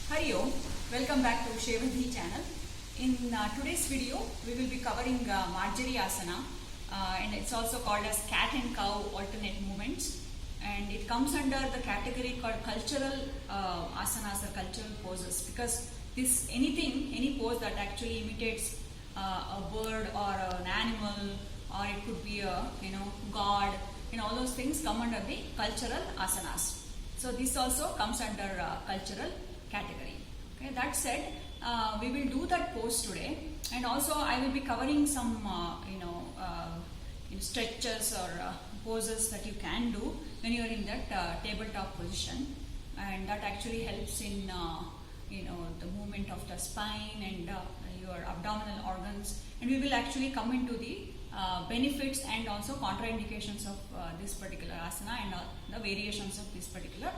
Hari Om, welcome back to Shevadhi channel. In today's video, we will be covering Marjari Asana and it's also called as cat and cow alternate movements, and it comes under the category called cultural asanas or cultural poses, because any pose that actually imitates a bird or an animal, or it could be a god, all those things come under the cultural asanas. So this also comes under cultural category. Okay, that said, we will do that pose today, and also I will be covering some stretches or poses that you can do when you are in that tabletop position, and that actually helps in the movement of the spine and your abdominal organs, and we will actually come into the benefits and also contraindications of this particular asana and the variations of this particular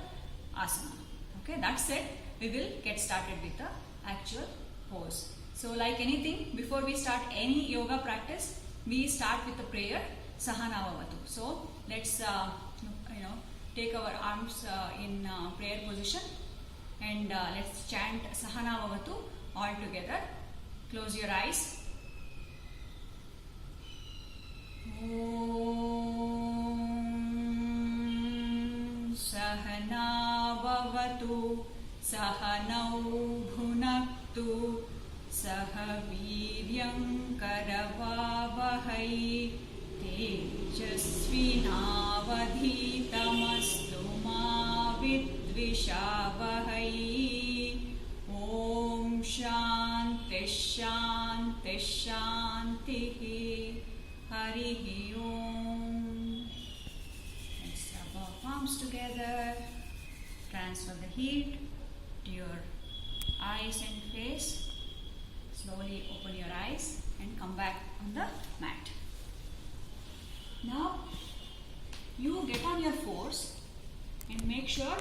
asana. Okay, that said, we will get started with the actual pose. So like anything, before we start any yoga practice, we start with the prayer Sahana Bhavatu. So let's take our arms in prayer position, and let's chant Sahana Bhavatu all together. Close your eyes. Om Sahana Bhavatu Sahanau Bhunaktu Saha Viryam Karavavahai Tejasvinavadhitamastu ma vidvishavahai. Om Shanti Shanti Shanti. Hari Om. Let's rub our palms together. Transfer the heat to your eyes and face. Slowly open your eyes and come back on the mat. Now you get on your fours and make sure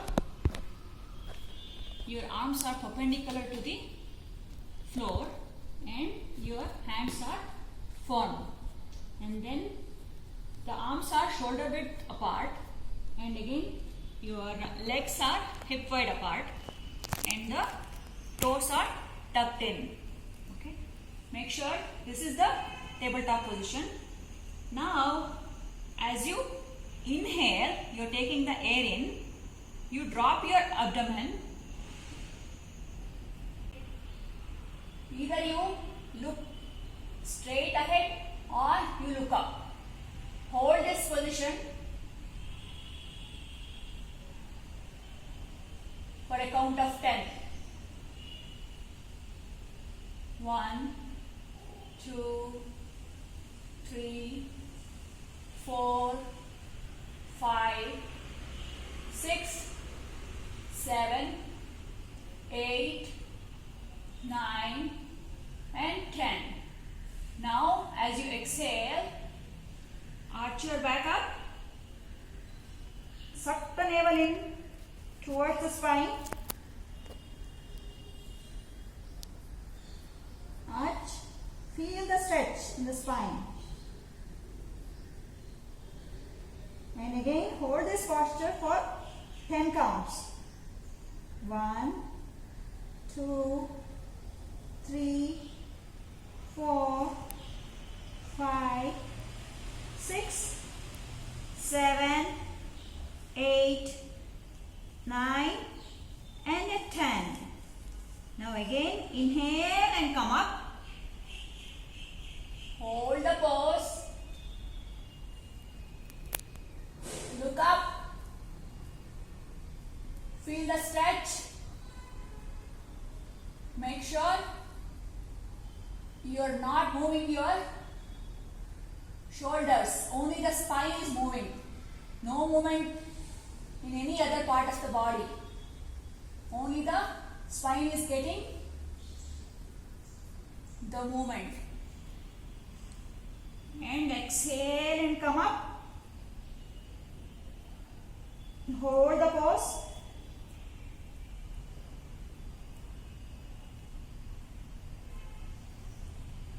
your arms are perpendicular to the floor and your hands are firm. And then the arms are shoulder width apart, and again your legs are hip wide apart, and the toes are tucked in. Okay, make sure this is the tabletop position. Now as you inhale, you are taking the air in, you drop your abdomen. Either you look straight ahead or you look up. Hold this position for a count of 10. 1, 2, 3, 4, 5, 6, 7, 8, 9 and 10. Now as you exhale, arch your back up, suck the navel in towards the spine, arch, feel the stretch in the spine, and again hold this posture for 10 counts. 1, 2, 3, 4, 5, 6, 7, 8, 9 and 10. Now again inhale and come up. Hold the pose. Look up. Feel the stretch. Make sure you are not moving your shoulders, only the spine is moving. No movement in any other part of the body. Only the spine is getting the movement. And exhale and come up. Hold the pose.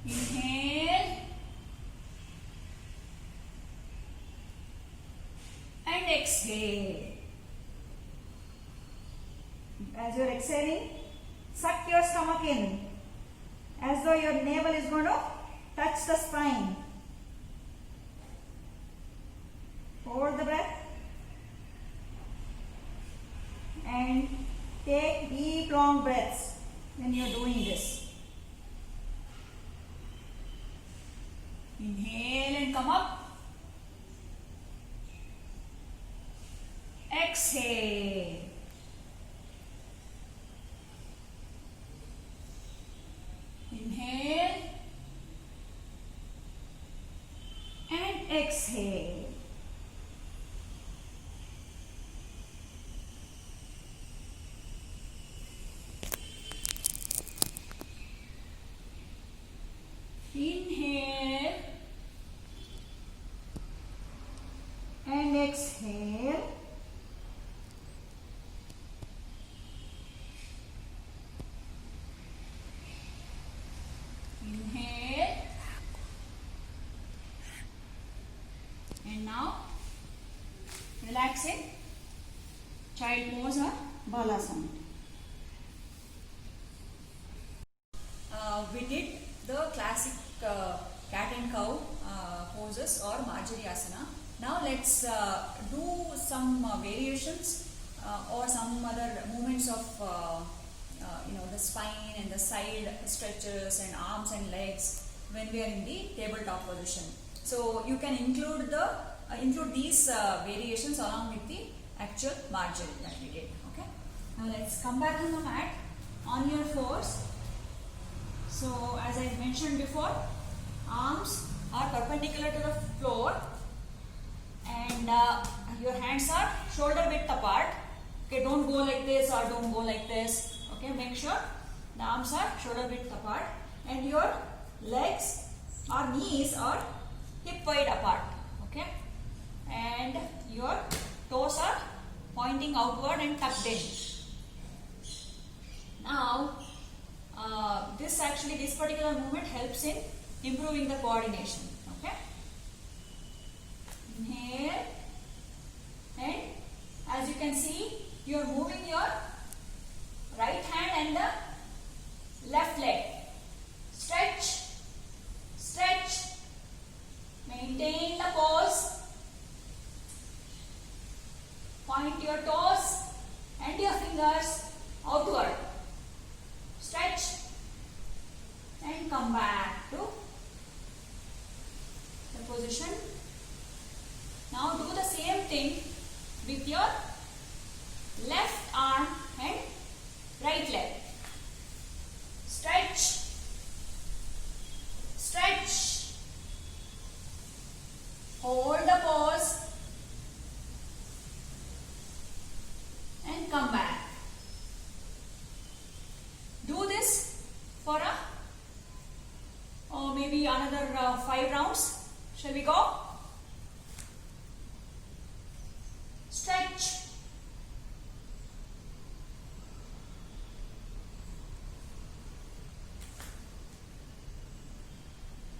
Inhale and exhale. As you are exhaling, Suck your stomach in as though your navel is going to touch the spine. Hold the breath and take deep long breaths when you are doing this. Inhale and come up. Exhale. Inhale and exhale. Inhale and exhale. Inhale and now relax in child pose or balasana. We did the classic cat and cow poses or Marjari Asana. Now let's do some variations or some other movements of the spine and the side stretches and arms and legs when we are in the tabletop position. So you can include these variations along with the actual Marjari that we did. Okay. Now let's come back on the mat on your floors. So as I mentioned before, arms are perpendicular to the floor and your hands are shoulder width apart. Okay, don't go like this or don't go like this. Okay, make sure the arms are shoulder width apart and your legs or knees are hip wide apart. Okay, and your toes are pointing outward and tucked in. Now this particular movement helps in improving the coordination. Okay, inhale and as you can see, you are moving your right hand and the left leg. Stretch, stretch, maintain the pose. Point your toes and your fingers outward. Stretch and come back to the position. Now do the same thing with your left arm and right leg. Stretch, stretch, hold the pose and come back. Do this for maybe another 5 rounds. Shall we go? Stretch,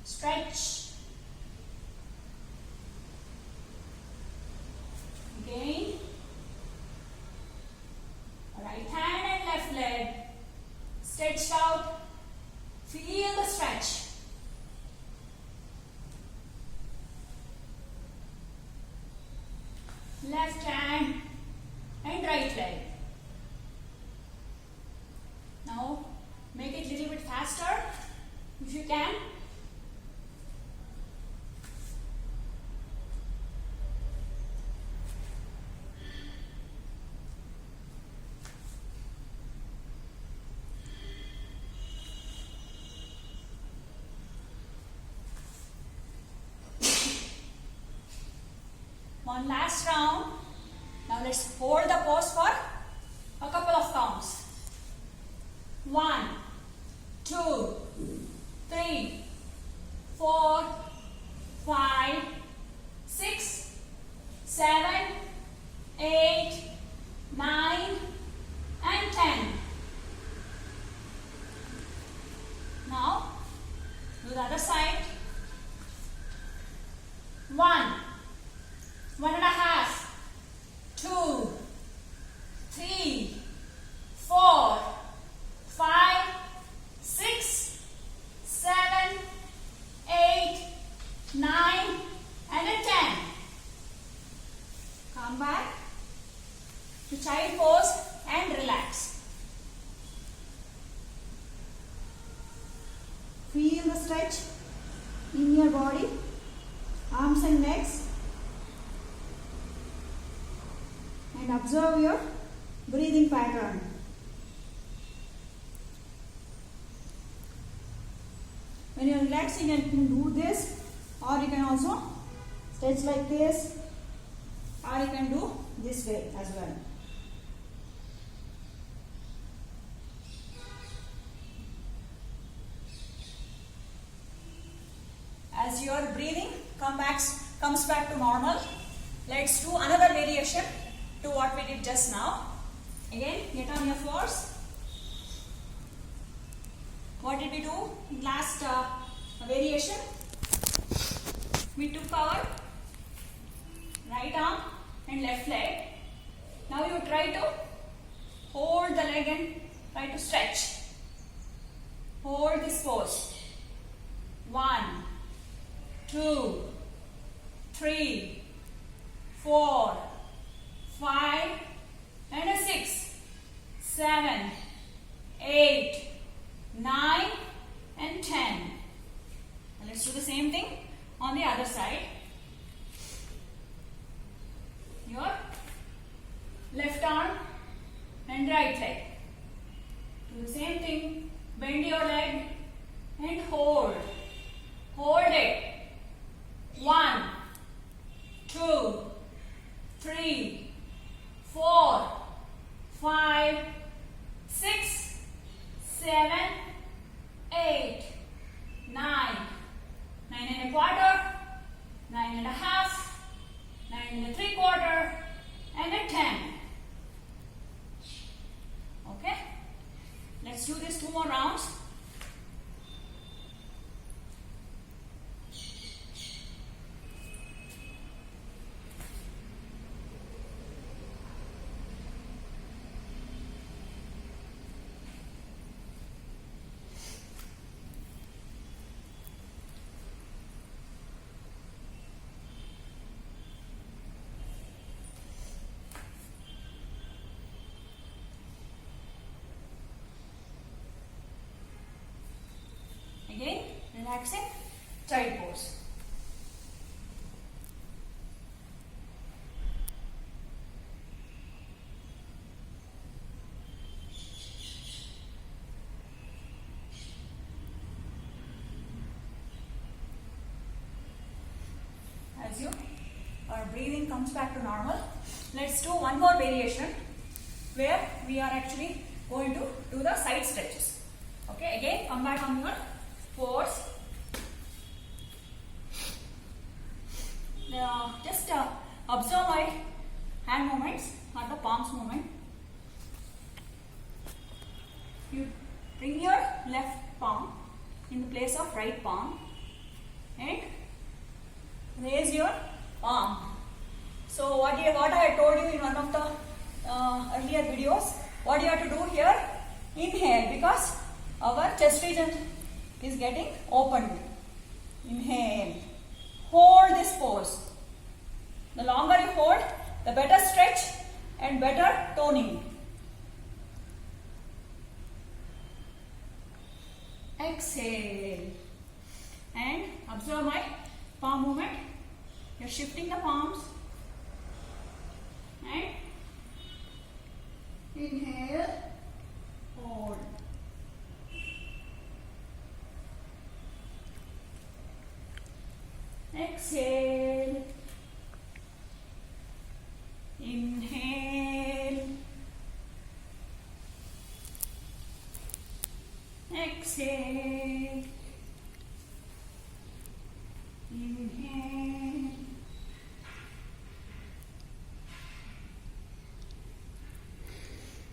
stretch, again, right hand and left leg stretched out, feel the stretch. Left hand and right leg. Now make it a little bit faster if you can. One last round. Now let's hold the pose for a couple of counts. 1, 2, 3, 4, 5, 6, 7, 8, 9 and 10. Now do the other side. 1, 1.5, 2, 3, 4, 5, stretch in your body, arms and legs, and observe your breathing pattern. When you are relaxing, you can do this, or you can also stretch like this, or you can do this way as well. As your breathing comes back to normal, let's do another variation to what we did just now. Again, get on your floors. What did we do in last variation? We took our right arm and left leg. Now you try to hold the leg and try to stretch. Hold this pose. 1, 2, 3, 4, 5, and a 6, 7, 8, 9, and 10. Now let's do the same thing on the other side. Your left arm and right leg. Do the same thing. Bend your leg and hold. Hold it. 1, 2, 3, 4, 5, 6, 7, 8, 9, 9 1/4, 9 1/2, 9 3/4, and a 10. Okay? Let's do this 2 more rounds. Again, relaxing, child pose. As our breathing comes back to normal, let's do one more variation where we are actually going to do the side stretches. Okay, again, come back on your pose. Just observe my hand movements or the palms movement. You bring your left palm in the place of right palm and raise your arm. So what I had told you in one of the earlier videos, what you have to do here, inhale, because our chest region is getting opened. Inhale. Hold this pose. The longer you hold, the better stretch and better toning. Exhale. And observe my palm movement. You're shifting the palms. And inhale. Hold. Exhale. Inhale. Exhale. Inhale.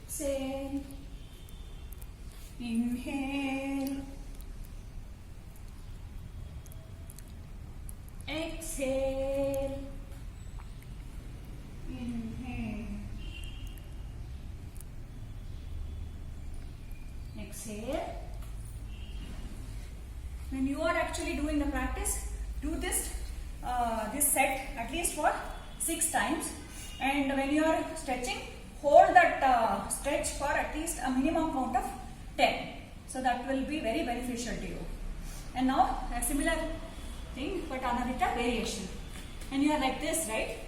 Exhale. Inhale. Exhale. Inhale. Exhale. When you are actually doing the practice, do this set at least for 6 times, and when you are stretching, hold that stretch for at least a minimum count of 10. So that will be very beneficial to you. And now a similar thing but another variation. And you are like this, right?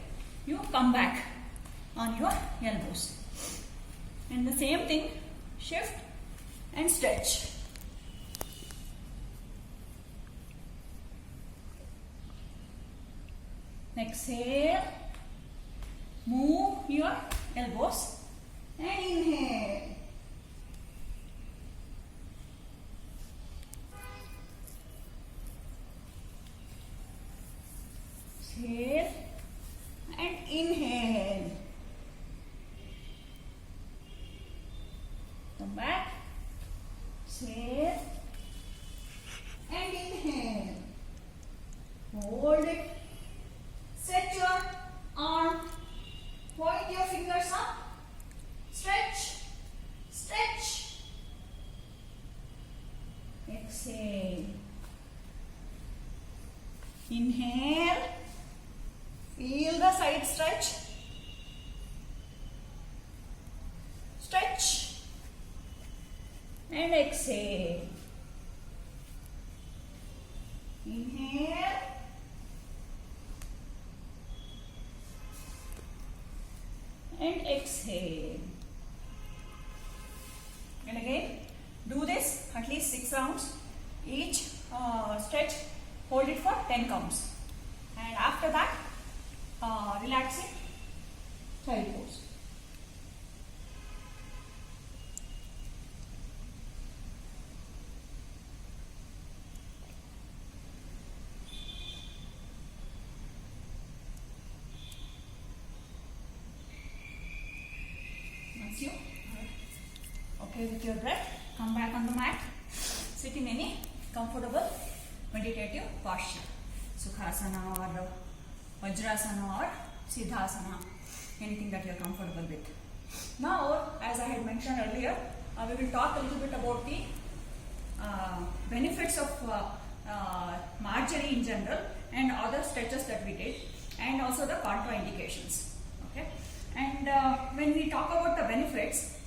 You come back on your elbows. And the same thing, shift and stretch. Exhale, move your elbows and inhale. Exhale and inhale. Come back. Exhale and inhale. Hold it. Stretch your arm. Point your fingers up. Stretch. Stretch. Exhale. Inhale. Feel the side stretch. Stretch. And exhale. Inhale. And exhale. And again, do this at least 6 rounds. Each stretch, hold it for 10 counts. And after that, relaxing child pose. Once you are okay with your breath, come back on the mat. Sit in any comfortable meditative posture. Sukhasana or Vajrasana or Siddhasana, anything that you are comfortable with. Now, as I had mentioned earlier, we will talk a little bit about the benefits of Marjorie in general and other stretches that we did, and also the contraindications. Okay, and when we talk about the benefits,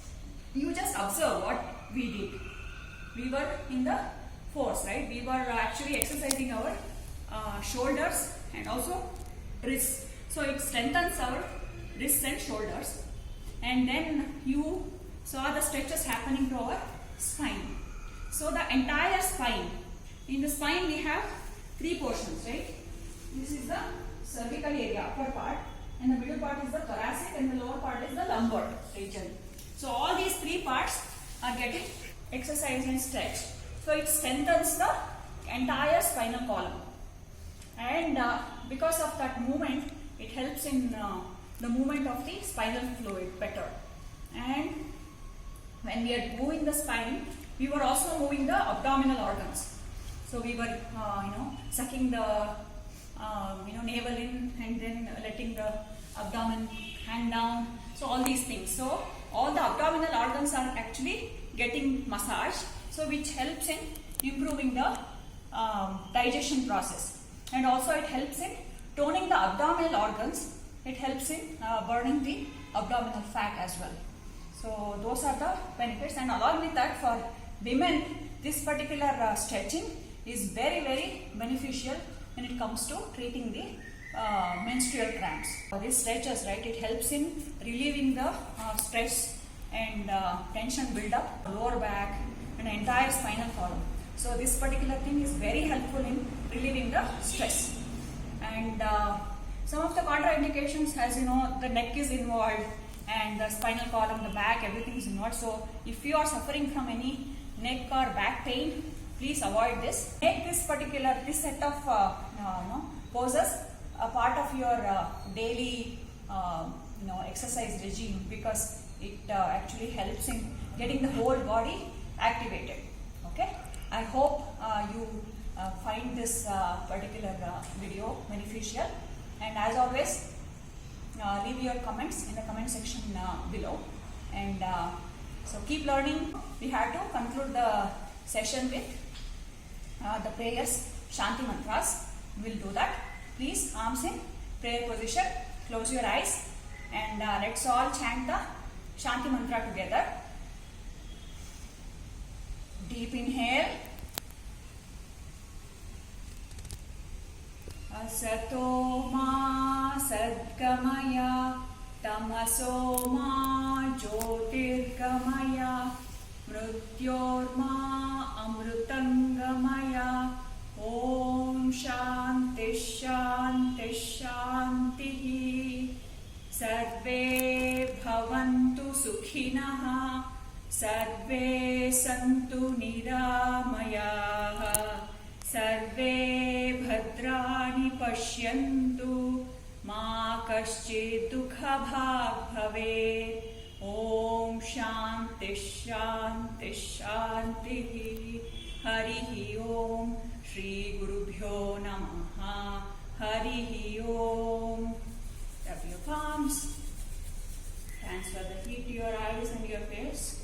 you just observe what we did. We were in the force, right? We were actually exercising our shoulders and also wrists. So it strengthens our wrists and shoulders. And then you saw the stretches happening to our spine. So the entire spine. In the spine we have 3 portions, right? This is the cervical area, upper part, and the middle part is the thoracic, and the lower part is the lumbar region. So all these 3 parts are getting exercised and stretched. So it strengthens the entire spinal column. And because of that movement, it helps in the movement of the spinal fluid better. And when we are moving the spine, we were also moving the abdominal organs. So we were, sucking the, navel in and then letting the abdomen hang down. So all these things. So all the abdominal organs are actually getting massaged. So which helps in improving the digestion process. And also it helps in toning the abdominal organs. It helps in burning the abdominal fat as well. So those are the benefits. And along with that, for women, this particular stretching is very, very beneficial when it comes to treating the menstrual cramps. These stretches, right, it helps in relieving the stress and tension build-up, lower back and entire spinal column. So this particular thing is very helpful in relieving the stress. And some of the contraindications, as you know, the neck is involved and the spinal column, the back, everything is involved. So if you are suffering from any neck or back pain, please avoid this. Make this set of poses a part of your daily exercise regime, because it actually helps in getting the whole body activated. Okay, I hope you find this particular video beneficial, and as always, leave your comments in the comment section below. And so keep learning. We have to conclude the session with the prayers, Shanti mantras. We'll do that. Please, arms in prayer position, close your eyes, and let's all chant the Shanti mantra together. Deep inhale, सतो मा सद्गमय तमसो मा ज्योतिर्गमय मृत्योर्मा अमृतंगमय ॐ शान्ति शान्ति शान्तिः सर्वे भवन्तु सुखिनः सर्वे सन्तु निरामयाः सर्वे भद्राणि पश्यन्तु मा कश्चित् दुःखभाग् भवेत् ॐ शान्ति शान्ति शान्तिः हरिः ॐ श्री गुरुभ्यो नमः हरिः ॐ Rub your palms, transfer the heat to your eyes and your face.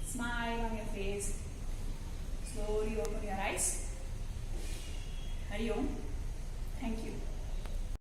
Smile on your face. Slowly open your eyes. Hari Om.